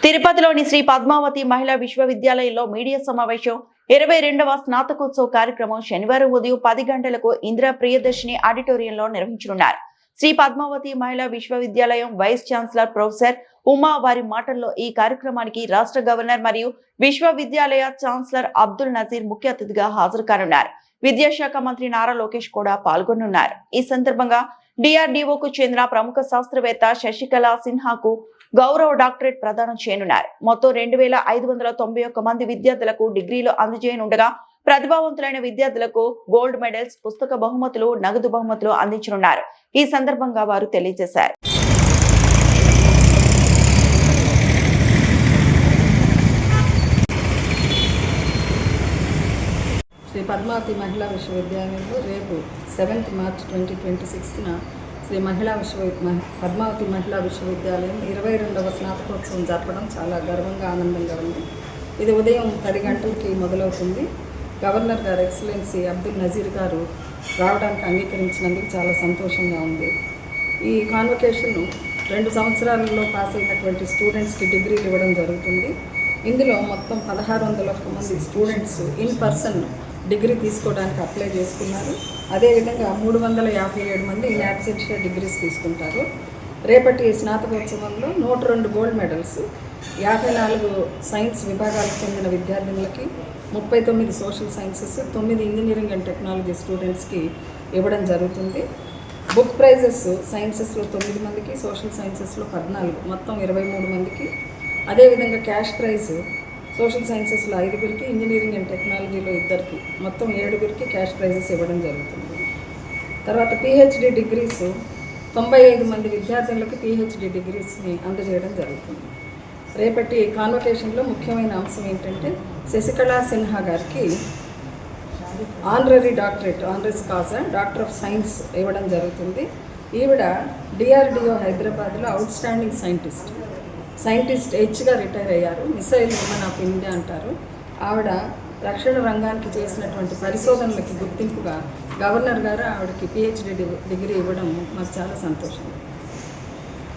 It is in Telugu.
తిరుపతిలోని శ్రీ పద్మావతి మహిళా విశ్వవిద్యాలయంలో మీడియా సమావేశం 22వ స్నాతకోత్సవ కార్యక్రమం శనివారం ఉదయం 10 గంటలకు ఇందిరా ప్రియదర్శిని ఆడిటోరియంలో నిర్వహించనున్నారు. శ్రీ పద్మావతి మహిళా విశ్వవిద్యాలయం వైస్ ఛాన్సలర్ ప్రొఫెసర్ ఉమా వారి మాటల్లో ఈ కార్యక్రమానికి రాష్ట్ర గవర్నర్ మరియు విశ్వవిద్యాలయ ఛాన్సలర్ అబ్దుల్ నజీర్ ముఖ్య అతిథిగా హాజరు కానున్నారు. విద్యాశాఖ మంత్రి నారా లోకేష్ కూడా పాల్గొనున్నారు. ఈ సందర్భంగా డిఆర్డీఓకు చెందిన ప్రముఖ శాస్త్రవేత్త శశికళ సిన్హాకు గౌరవ డాక్టరేట్ ప్రదానం చేయనున్నారు. మొత్తం 2591 మంది విద్యార్థులకు డిగ్రీలు అందజేయనుండగా ప్రతిభావంతులైన విద్యార్థులకు గోల్డ్ మెడల్స్, పుస్తక బహుమతులు, నగదు బహుమతులు అందించనున్నారు. ఈ సందర్భంగా వారు తెలియజేశారు. శ్రీ పద్మావతి మహిళా విశ్వవిద్యాలయంలో రేపు 7th March 2026న శ్రీ పద్మావతి మహిళా విశ్వవిద్యాలయం 22వ స్నాతకోత్సవం జరపడం చాలా గర్వంగా ఆనందంగా ఉంది. ఇది ఉదయం 10 గంటలకి మొదలవుతుంది. గవర్నర్ గారు ఎక్సలెన్సీ అబ్దుల్ నజీర్ గారు రావడానికి అంగీకరించినందుకు చాలా సంతోషంగా ఉంది. ఈ కాన్వకేషన్ 2 సంవత్సరాలలో పాస్ అయినటువంటి స్టూడెంట్స్కి డిగ్రీలు ఇవ్వడం జరుగుతుంది. ఇందులో మొత్తం 1601 మంది స్టూడెంట్స్ ఇన్ పర్సన్ డిగ్రీ తీసుకోవడానికి అప్లై చేసుకున్నారు. అదేవిధంగా 357 మంది ఇన్ అబ్సెన్షియా డిగ్రీస్ తీసుకుంటారు. రేపటి స్నాతకోత్సవంలో 102 గోల్డ్ మెడల్స్, 54 సైన్స్ విభాగాలకు చెందిన విద్యార్థినులకి, 39 social sciences, 9 engineering and technology స్టూడెంట్స్కి ఇవ్వడం జరుగుతుంది. బుక్ ప్రైజెస్ సైన్సెస్లో 9 మందికి, సోషల్ సైన్సెస్లో 14, మొత్తం 23 మందికి. అదేవిధంగా క్యాష్ ప్రైజ్ సోషల్ సైన్సెస్లో 5గురికి, ఇంజనీరింగ్ అండ్ టెక్నాలజీలో 2కి, మొత్తం 7గురికి క్యాష్ ప్రైజెస్ ఇవ్వడం జరుగుతుంది. తర్వాత పిహెచ్డి డిగ్రీస్ 95 మంది విద్యార్థులకు పిహెచ్డి డిగ్రీస్ని అందజేయడం జరుగుతుంది. రేపటి కాన్వకేషన్లో ముఖ్యమైన అంశం ఏంటంటే శశికళా సిన్హా గారికి honorary doctorate, honoris causa doctor of science ఇవ్వడం జరుగుతుంది. ఈవిడ డిఆర్డిఓ హైదరాబాద్లో అవుట్ స్టాండింగ్ సైంటిస్ట్ హెచ్గా రిటైర్ అయ్యారు. మిసైల్ ఉమెన్ ఆఫ్ ఇండియా అంటారు. ఆవిడ రక్షణ రంగానికి చేసినటువంటి పరిశోధనలకి గుర్తింపుగా గవర్నర్ గారు ఆవిడకి పిహెచ్డి డిగ్రీ ఇవ్వడం మాకు చాలా సంతోషం.